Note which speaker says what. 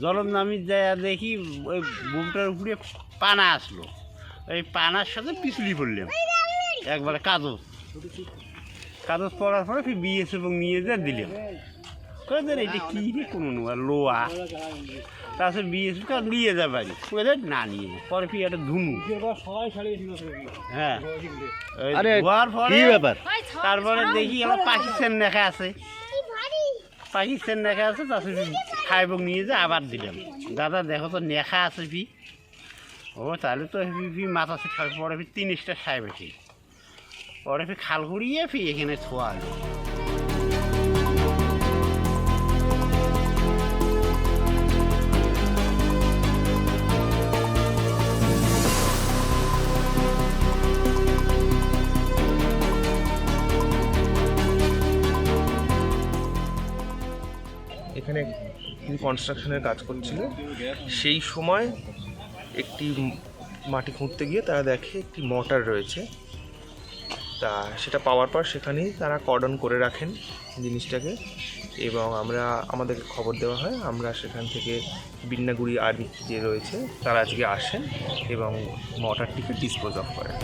Speaker 1: জলম নামি যায় দেখি ওই বুমটার উপরে পানা আসলো, ওই পানার সাথে পিছলি পড়লাম একবারে কাগজ পড়ার পরে ফির বিএসএফ নিয়ে যা দিলাম। কোথায় এটা কী রে কোনো লোয়া, তারপরে বিএসএফ নিয়ে যা বাড়ি কোথায় না নিয়ে পরে ফির একটা ধুনু। হ্যাঁ ধোয়ার পরে তারপরে দেখি আমার পাকিস্তান লেখা আছে, তারপরে খাইব নিয়ে যা আবার দিলাম। দাদা দেখো তো নেখা আছে ফি, ও তাহলে তো ফি মাথা সে পরে ফির 3 সাহেব আছে, পরে ফির খাল ঘুরিয়ে ফি এখানে ছোয়া আলো।
Speaker 2: এখানে কনস্ট্রাকশনের কাজ করছিল, সেই সময় একটি মাটি খুঁড়তে গিয়ে তারা দেখে একটি মর্টার রয়েছে। তা সেটা পাওয়ার পর সেখানেই তারা কর্ডন করে রাখেন জিনিসটাকে, এবং আমাদেরকে খবর দেওয়া হয়। আমরা সেখান থেকে বিন্নাগুড়ি আর্মি যে রয়েছে তারা আজকে আসেন এবং মর্টারটিকে ডিসপোজ অফ করেন।